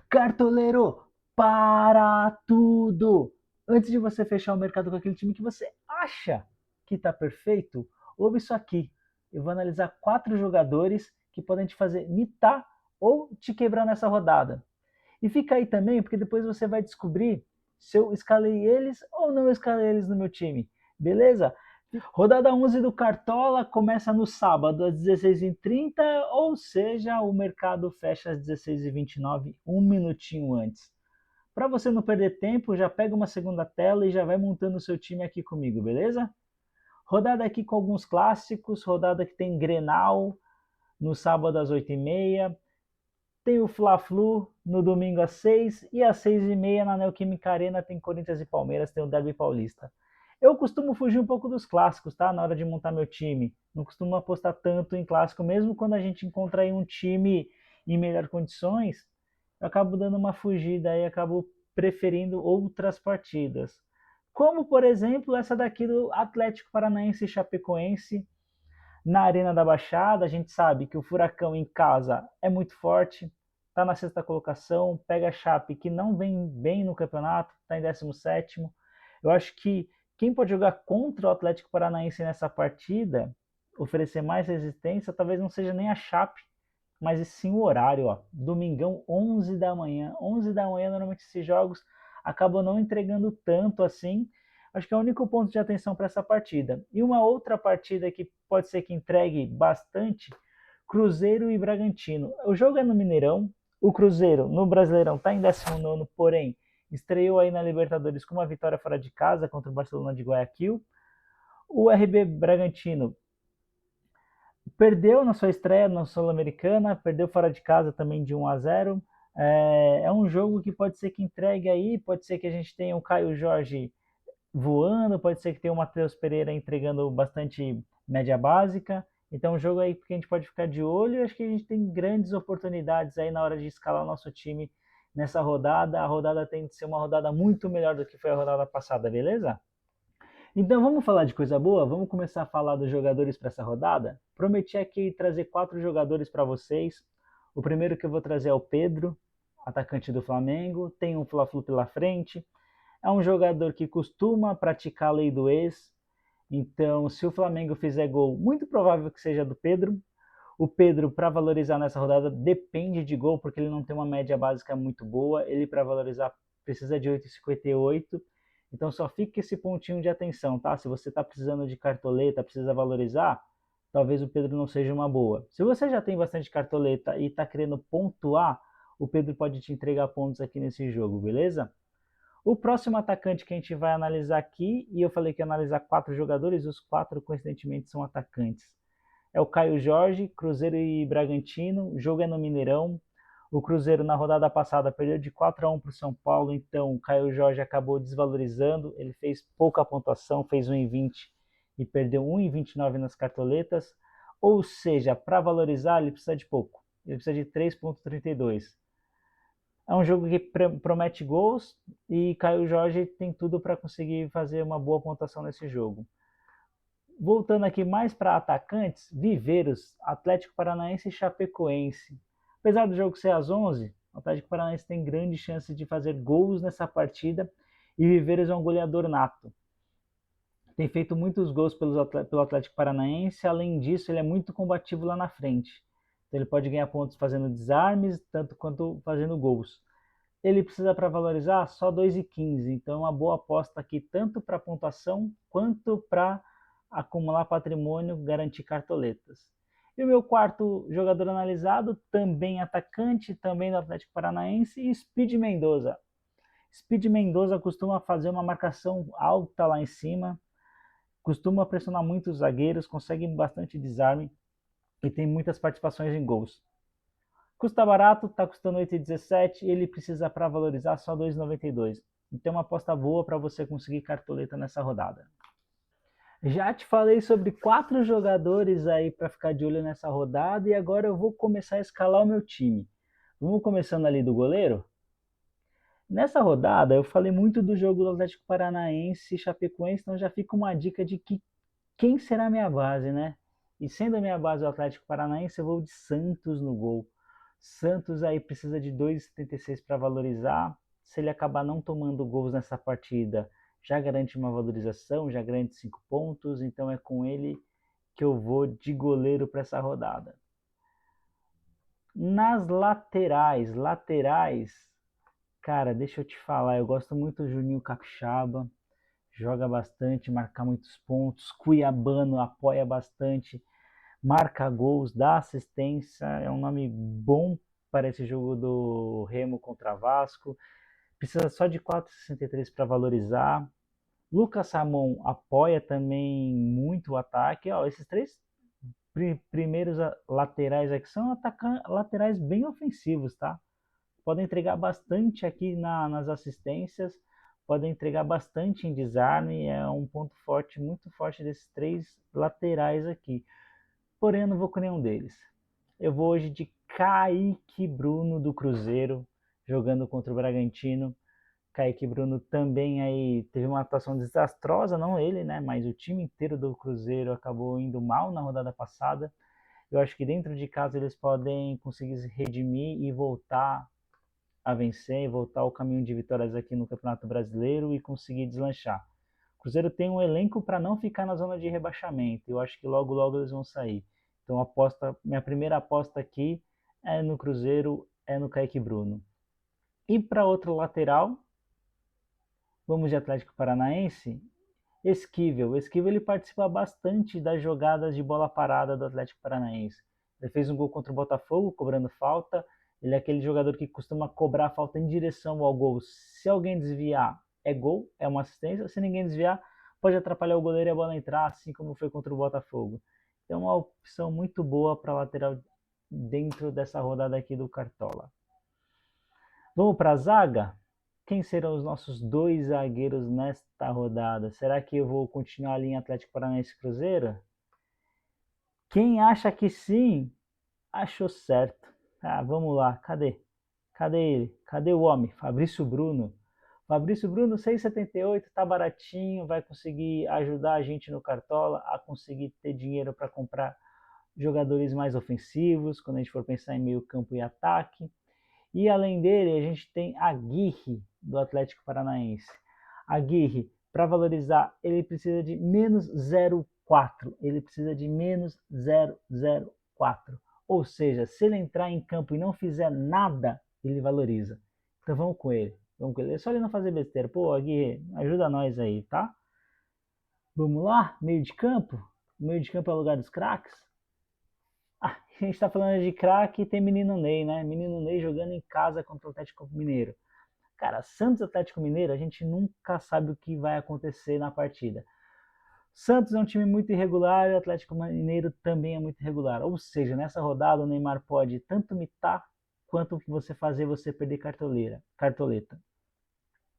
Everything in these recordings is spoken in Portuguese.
Cartoleiro, para tudo! Antes de você fechar o mercado com aquele time que você acha que está perfeito, ouve isso aqui. Eu vou analisar 4 jogadores que podem te fazer mitar ou te quebrar nessa rodada. E fica aí também, porque depois você vai descobrir se eu escalei eles ou não escalei eles no meu time. Beleza? Rodada 11 do Cartola começa no sábado às 16h30, ou seja, o mercado fecha às 16h29, um minutinho antes. Para você não perder tempo, já pega uma segunda tela e já vai montando o seu time aqui comigo, beleza? Rodada aqui com alguns clássicos, rodada que tem Grenal no sábado às 8h30, tem o Fla-Flu no domingo às 6 e às 6h30 na Neoquímica Arena tem Corinthians e Palmeiras, tem o Derby Paulista. Eu costumo fugir um pouco dos clássicos, tá? Na hora de montar meu time. Não costumo apostar tanto em clássico, mesmo quando a gente encontra aí um time em melhores condições, eu acabo dando uma fugida e acabo preferindo outras partidas. Como, por exemplo, essa daqui do Atlético Paranaense e Chapecoense, na Arena da Baixada. A gente sabe que o Furacão em casa é muito forte, está na sexta colocação, pega a Chape que não vem bem no campeonato, está em 17º. Eu acho que quem pode jogar contra o Atlético Paranaense nessa partida, oferecer mais resistência, talvez não seja nem a Chape, mas sim o horário, ó. Domingão, 11 da manhã. 11 da manhã, normalmente esses jogos acabam não entregando tanto assim. Acho que é o único ponto de atenção para essa partida. E uma outra partida que pode ser que entregue bastante, Cruzeiro e Bragantino. O jogo é no Mineirão. O Cruzeiro, no Brasileirão, está em 19º, porém, estreou aí na Libertadores com uma vitória fora de casa contra o Barcelona de Guayaquil. O RB Bragantino perdeu na sua estreia na Sul-Americana, perdeu fora de casa também de 1-0. É um jogo que pode ser que entregue aí, pode ser que a gente tenha o Caio Jorge voando, pode ser que tenha o Matheus Pereira entregando bastante média básica. Então, um jogo aí que a gente pode ficar de olho. Eu acho que a gente tem grandes oportunidades aí na hora de escalar o nosso time nessa rodada. A rodada tem de ser uma rodada muito melhor do que foi a rodada passada, beleza? Então vamos falar de coisa boa? Vamos começar a falar dos jogadores para essa rodada? Prometi aqui trazer 4 jogadores para vocês. O primeiro que eu vou trazer é o Pedro, atacante do Flamengo. Tem um Fla-Flu pela frente. É um jogador que costuma praticar a lei do ex. Então, se o Flamengo fizer gol, muito provável que seja do Pedro. O Pedro, para valorizar nessa rodada, depende de gol, porque ele não tem uma média básica muito boa. Ele, para valorizar, precisa de 8,58. Então, só fica esse pontinho de atenção, tá? Se você está precisando de cartoleta, precisa valorizar, talvez o Pedro não seja uma boa. Se você já tem bastante cartoleta e está querendo pontuar, o Pedro pode te entregar pontos aqui nesse jogo, beleza? O próximo atacante que a gente vai analisar aqui, e eu falei que ia analisar 4 jogadores, os 4 coincidentemente são atacantes. É o Caio Jorge, Cruzeiro e Bragantino. O jogo é no Mineirão. O Cruzeiro na rodada passada perdeu de 4-1 para o São Paulo, então o Caio Jorge acabou desvalorizando. Ele fez pouca pontuação, fez 1,20 e perdeu 1,29 nas cartoletas. Ou seja, para valorizar ele precisa de pouco. Ele precisa de 3,32. É um jogo que promete gols e Caio Jorge tem tudo para conseguir fazer uma boa pontuação nesse jogo. Voltando aqui mais para atacantes, Viveiros, Atlético Paranaense e Chapecoense. Apesar do jogo ser às 11, o Atlético Paranaense tem grande chance de fazer gols nessa partida e Viveiros é um goleador nato. Tem feito muitos gols pelo Atlético Paranaense, além disso ele é muito combativo lá na frente. Então ele pode ganhar pontos fazendo desarmes, tanto quanto fazendo gols. Ele precisa para valorizar só 2,15, então é uma boa aposta aqui tanto para pontuação quanto para acumular patrimônio, garantir cartoletas. E o meu quarto jogador analisado, também atacante, também do Atlético Paranaense, Speed Mendoza. Speed Mendoza costuma fazer uma marcação alta lá em cima, costuma pressionar muito os zagueiros, consegue bastante desarme e tem muitas participações em gols. Custa barato, está custando 8,17 e ele precisa para valorizar só 2,92. Então é uma aposta boa para você conseguir cartoleta nessa rodada. Já te falei sobre 4 jogadores aí para ficar de olho nessa rodada e agora eu vou começar a escalar o meu time. Vamos começando ali do goleiro? Nessa rodada eu falei muito do jogo do Atlético Paranaense e Chapecoense, então já fica uma dica de que quem será a minha base, né? E sendo a minha base o Atlético Paranaense, eu vou de Santos no gol. Santos aí precisa de 2,76 para valorizar. Se ele acabar não tomando gols nessa partida, já garante uma valorização, já garante 5 pontos. Então é com ele que eu vou de goleiro para essa rodada. Nas laterais, cara, deixa eu te falar, eu gosto muito do Juninho Capixaba, joga bastante, marca muitos pontos, Cuiabano apoia bastante, marca gols, dá assistência, é um nome bom para esse jogo do Remo contra Vasco, precisa só de 4,63 para valorizar. Lucas Ramon apoia também muito o ataque, ó, esses três primeiros laterais aqui são laterais bem ofensivos, tá? Podem entregar bastante aqui nas assistências, podem entregar bastante em desarme, é um ponto forte, muito forte desses três laterais aqui. Porém, eu não vou com nenhum deles. Eu vou hoje de Kaique Bruno do Cruzeiro, jogando contra o Bragantino. Kaique Bruno também aí teve uma atuação desastrosa, não ele, né, mas o time inteiro do Cruzeiro acabou indo mal na rodada passada. Eu acho que dentro de casa eles podem conseguir se redimir e voltar a vencer e voltar ao caminho de vitórias aqui no Campeonato Brasileiro e conseguir deslanchar. O Cruzeiro tem um elenco para não ficar na zona de rebaixamento. Eu acho que logo logo eles vão sair. Então minha primeira aposta aqui é no Cruzeiro, é no Kaique Bruno. E para outro lateral, vamos de Atlético Paranaense. Esquivel. Esquivel ele participa bastante das jogadas de bola parada do Atlético Paranaense. Ele fez um gol contra o Botafogo, cobrando falta. Ele é aquele jogador que costuma cobrar a falta em direção ao gol. Se alguém desviar, é gol, é uma assistência. Se ninguém desviar, pode atrapalhar o goleiro e a bola entrar, assim como foi contra o Botafogo. Então é uma opção muito boa para lateral dentro dessa rodada aqui do Cartola. Vamos para a zaga? Quem serão os nossos dois zagueiros nesta rodada? Será que eu vou continuar ali em Atlético Paranaense e Cruzeiro? Quem acha que sim, achou certo. Ah, vamos lá, cadê? Cadê ele? Cadê o homem? Fabrício Bruno. Fabrício Bruno, 6,78, tá baratinho, vai conseguir ajudar a gente no Cartola a conseguir ter dinheiro para comprar jogadores mais ofensivos, quando a gente for pensar em meio campo e ataque. E além dele, a gente tem Aguirre, do Atlético Paranaense. Aguirre, para valorizar, ele precisa de menos 0,4. Ele precisa de menos 0,04. Ou seja, se ele entrar em campo e não fizer nada, ele valoriza. Então vamos com ele. Vamos com ele. É só ele não fazer besteira. Pô, Aguirre, ajuda nós aí, tá? Vamos lá? Meio de campo? Meio de campo é o lugar dos craques? Ah, a gente tá falando de craque e tem menino Ney, né? Menino Ney jogando em casa contra o Atlético Mineiro. Cara, Santos Atlético Mineiro, a gente nunca sabe o que vai acontecer na partida. Santos é um time muito irregular e o Atlético Mineiro também é muito irregular. Ou seja, nessa rodada o Neymar pode tanto mitar quanto você fazer você perder cartoleta.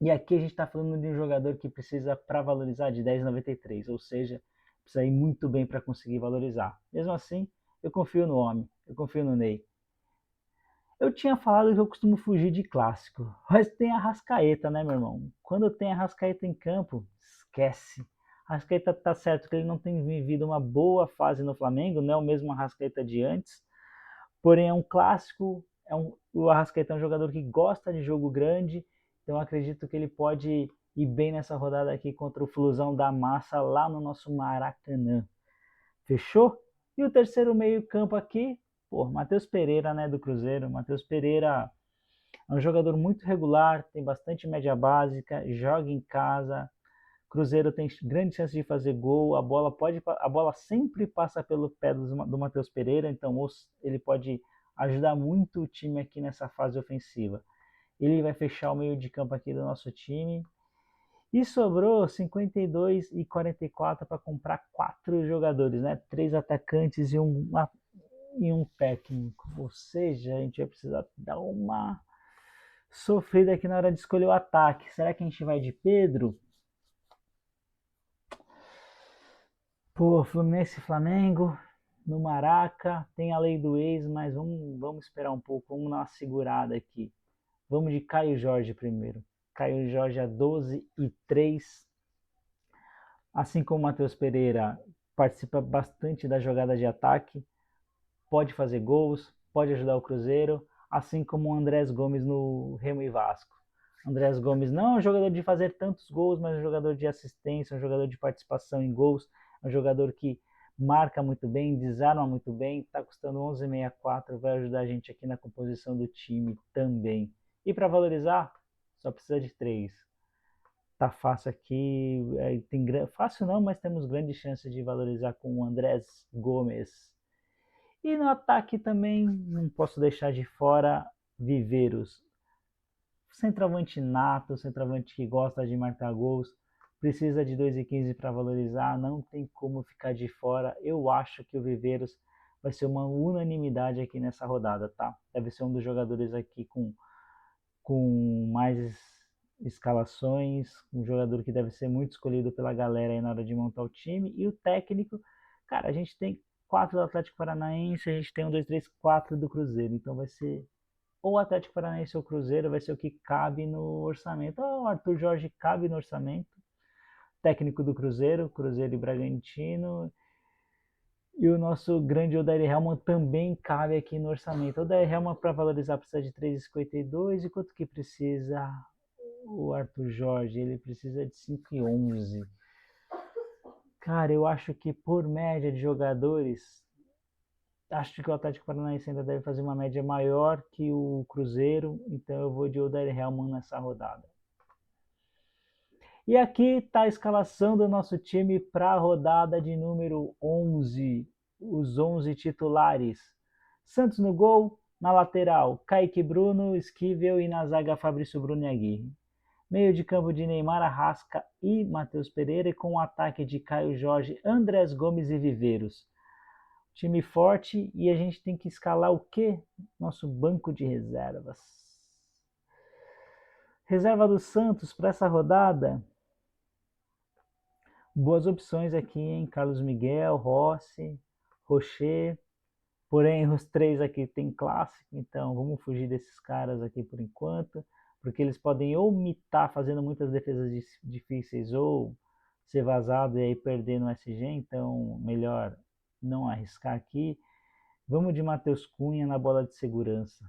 E aqui a gente está falando de um jogador que precisa para valorizar de 10,93, ou seja, precisa ir muito bem para conseguir valorizar. Mesmo assim, eu confio no homem, eu confio no Ney. Eu tinha falado que eu costumo fugir de clássico, mas tem a Arrascaeta, né, meu irmão? Quando tem a Arrascaeta em campo, esquece. A Arrascaeta tá certo que ele não tem vivido uma boa fase no Flamengo, não é o mesmo Arrascaeta de antes, porém é um clássico, o Arrascaeta é um jogador que gosta de jogo grande, então eu acredito que ele pode ir bem nessa rodada aqui contra o Flusão da Massa lá no nosso Maracanã. Fechou? E o terceiro meio campo aqui, pô, Matheus Pereira, né, do Cruzeiro. Matheus Pereira é um jogador muito regular, tem bastante média básica, joga em casa. Cruzeiro tem grande chance de fazer gol, a bola sempre passa pelo pé do Matheus Pereira, então ele pode ajudar muito o time aqui nessa fase ofensiva. Ele vai fechar o meio de campo aqui do nosso time. E sobrou 52 e 44 para comprar 4 jogadores, né? 3 atacantes e um técnico. Ou seja, a gente vai precisar dar uma sofrida aqui na hora de escolher o ataque. Será que a gente vai de Pedro? Pô, Fluminense e Flamengo, no Maraca, tem a lei do ex, mas vamos esperar um pouco, vamos dar uma segurada aqui. Vamos de Caio Jorge primeiro. Caio Jorge a 12 e 3. Assim como o Matheus Pereira participa bastante da jogada de ataque, pode fazer gols, pode ajudar o Cruzeiro. assim como o Andrés Gomes no Remo e Vasco. Andrés Gomes não é um jogador de fazer tantos gols, mas é um jogador de assistência, um jogador de participação em gols, é um jogador que marca muito bem, desarma muito bem, está custando 11,64, vai ajudar a gente aqui na composição do time também. E para valorizar, só precisa de 3. Tá fácil aqui, fácil não, mas temos grandes chances de valorizar com o Andrés Gomes. E no ataque também não posso deixar de fora Viveiros. Centroavante nato, centroavante que gosta de marcar gols, precisa de 2,15 para valorizar, não tem como ficar de fora. Eu acho que o Viveiros vai ser uma unanimidade aqui nessa rodada, tá? Deve ser um dos jogadores aqui com mais escalações, um jogador que deve ser muito escolhido pela galera aí na hora de montar o time. E o técnico, cara, a gente tem 4 do Atlético Paranaense, a gente tem 1, 2, 3, 4 do Cruzeiro, então vai ser ou o Atlético Paranaense ou o Cruzeiro, vai ser o que cabe no orçamento. O Arthur Jorge cabe no orçamento, técnico do Cruzeiro, Cruzeiro e Bragantino. E o nosso grande Odair Helman também cabe aqui no orçamento. O Odair Helman, para valorizar, precisa de 3,52. E quanto que precisa o Arthur Jorge? Ele precisa de 5,11. Cara, eu acho que por média de jogadores, acho que o Atlético Paranaense ainda deve fazer uma média maior que o Cruzeiro, então eu vou de Odair Helman nessa rodada. E aqui está a escalação do nosso time para a rodada de número 11, os 11 titulares. Santos no gol, na lateral, Kaique Bruno, Esquivel e na zaga Fabrício Bruno e Aguirre. Meio de campo de Neymar, Arrasca e Matheus Pereira, e com o ataque de Caio Jorge, Andrés Gomes e Viveiros. Time forte, e a gente tem que escalar o quê? Nosso banco de reservas. Reserva do Santos para essa rodada. Boas opções aqui, hein? Carlos Miguel, Rossi, Rocher. Porém, os 3 aqui tem clássico, então vamos fugir desses caras aqui por enquanto, porque eles podem ou mitar fazendo muitas defesas difíceis ou ser vazado e aí perder no SG, então melhor não arriscar aqui. Vamos de Matheus Cunha na bola de segurança.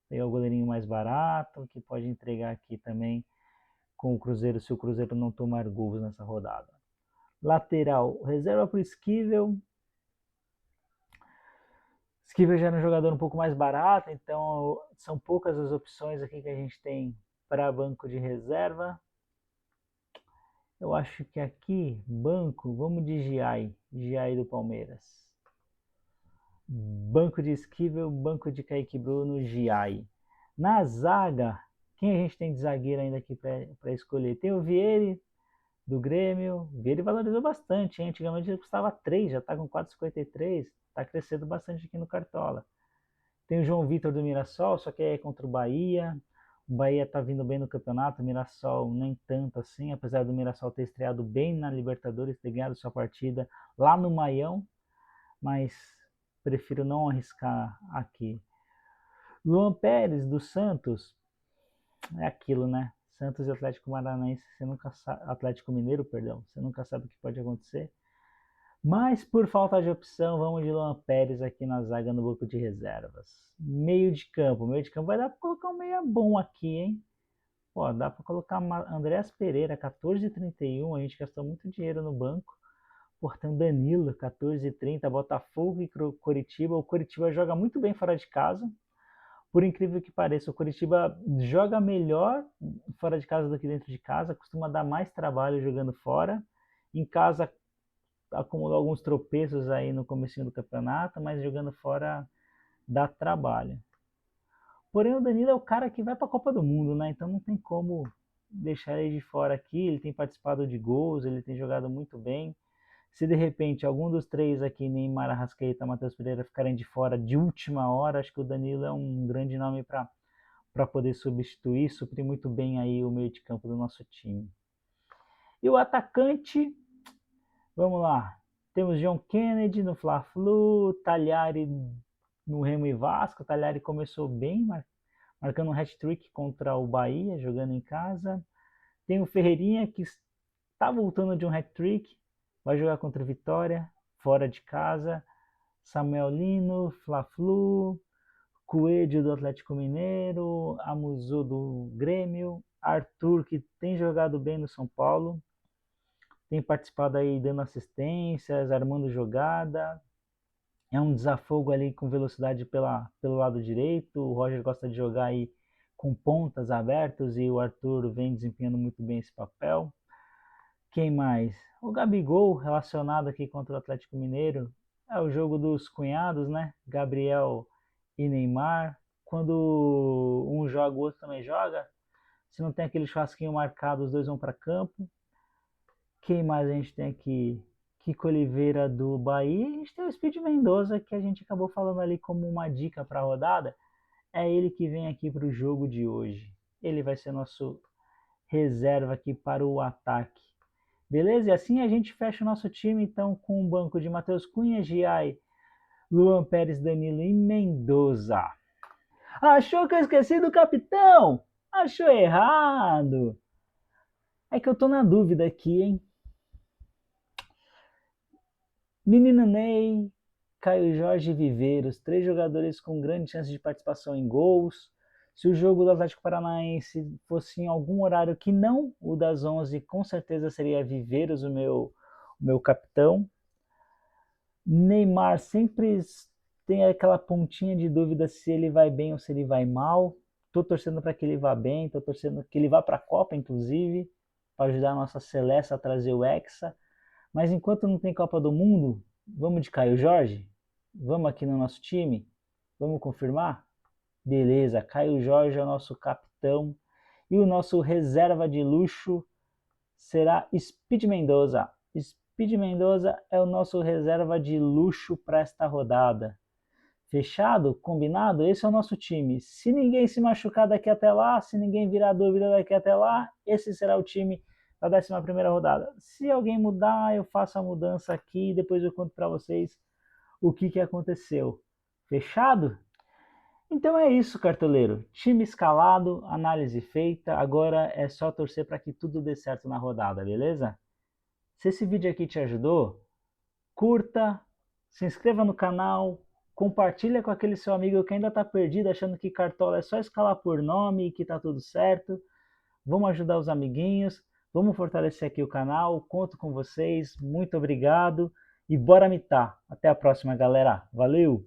Pegar o goleirinho mais barato, que pode entregar aqui também com o Cruzeiro, se o Cruzeiro não tomar gols nessa rodada. Lateral, reserva para o Esquivel. Esquivel já é um jogador um pouco mais barato, então são poucas as opções aqui que a gente tem para banco de reserva. Eu acho que aqui, banco, vamos de Giai do Palmeiras. Banco de Esquivel, banco de Kaique Bruno, Giai. Na zaga, quem a gente tem de zagueiro ainda aqui para escolher? Tem o Vieri, do Grêmio. O Vieri valorizou bastante, hein? Antigamente ele custava 3, já está com 4,53. Está crescendo bastante aqui no Cartola. Tem o João Vitor do Mirassol, só que é contra o Bahia. O Bahia está vindo bem no campeonato, o Mirassol nem tanto assim, apesar do Mirassol ter estreado bem na Libertadores, ter ganhado sua partida lá no Maião, mas prefiro não arriscar aqui. Luan Pérez do Santos, é aquilo, né? Santos e Atlético Paranaense, você nunca sabe, Atlético Mineiro, perdão, você nunca sabe o que pode acontecer. Mas por falta de opção, vamos de Luan Pérez aqui na zaga no banco de reservas. Meio de campo vai dar para colocar um meia bom aqui, hein? Pô, dá para colocar Andréas Pereira, 14,31, a gente gastou muito dinheiro no banco. Portão Danilo, 14,30, Botafogo e Coritiba. O Coritiba joga muito bem fora de casa. Por incrível que pareça, o Coritiba joga melhor fora de casa do que dentro de casa, costuma dar mais trabalho jogando fora. Em casa acumulou alguns tropeços aí no comecinho do campeonato, mas jogando fora dá trabalho. Porém, o Danilo é o cara que vai para a Copa do Mundo, né? Então não tem como deixar ele de fora aqui. Ele tem participado de gols, ele tem jogado muito bem. Se de repente algum dos 3 aqui, Neymar, Arrascaeta, Matheus Pereira, ficarem de fora de última hora, acho que o Danilo é um grande nome para poder substituir, suprir muito bem aí o meio de campo do nosso time. E o atacante, vamos lá, temos John Kennedy no Fla-Flu, Talhari no Remo e Vasco. Talhari começou bem, marcando um hat-trick contra o Bahia, jogando em casa. Tem o Ferreirinha, que está voltando de um hat-trick, vai jogar contra o Vitória, fora de casa. Samuel Lino, Fla-Flu, Coelho do Atlético Mineiro, Amuzu do Grêmio, Arthur, que tem jogado bem no São Paulo, tem participado aí dando assistências, armando jogada, é um desafogo ali com velocidade pelo lado direito, o Roger gosta de jogar aí com pontas abertos e o Arthur vem desempenhando muito bem esse papel. Quem mais? O Gabigol, relacionado aqui contra o Atlético Mineiro, é o jogo dos cunhados, né? Gabriel e Neymar. Quando um joga, o outro também joga. Se não tem aquele churrasquinho marcado, os dois vão para campo. Quem mais a gente tem aqui? Kiko Oliveira do Bahia. A gente tem o Speed Mendoza, que a gente acabou falando ali como uma dica para a rodada. É ele que vem aqui para o jogo de hoje. Ele vai ser nosso reserva aqui para o ataque. Beleza? E assim a gente fecha o nosso time, então, com um banco de Matheus Cunha, Giai, Luan Pérez, Danilo e Mendoza. Achou que eu esqueci do capitão? Achou errado. É que eu tô na dúvida aqui, hein? Menino Ney, Caio Jorge e Viveiros, 3 jogadores com grande chance de participação em gols. Se o jogo do Atlético Paranaense fosse em algum horário que não o das 11, com certeza seria Viveiros o meu capitão. Neymar sempre tem aquela pontinha de dúvida se ele vai bem ou se ele vai mal. Tô torcendo para que ele vá bem, tô torcendo que ele vá para a Copa, inclusive, para ajudar a nossa Celeste a trazer o Hexa. Mas enquanto não tem Copa do Mundo, vamos de Caio Jorge? Vamos aqui no nosso time? Vamos confirmar? Beleza, Caio Jorge é o nosso capitão. E o nosso reserva de luxo será Speed Mendoza. Speed Mendoza é o nosso reserva de luxo para esta rodada. Fechado? Combinado? Esse é o nosso time. Se ninguém se machucar daqui até lá, se ninguém virar dúvida daqui até lá, esse será o time da 11ª rodada. Se alguém mudar, eu faço a mudança aqui e depois eu conto para vocês o que aconteceu. Fechado? Então é isso, cartoleiro. Time escalado, análise feita. Agora é só torcer para que tudo dê certo na rodada, beleza? Se esse vídeo aqui te ajudou, curta, se inscreva no canal, compartilha com aquele seu amigo que ainda está perdido, achando que Cartola é só escalar por nome e que tá tudo certo. Vamos ajudar os amiguinhos, vamos fortalecer aqui o canal, conto com vocês, muito obrigado e bora mitar. Até a próxima, galera. Valeu!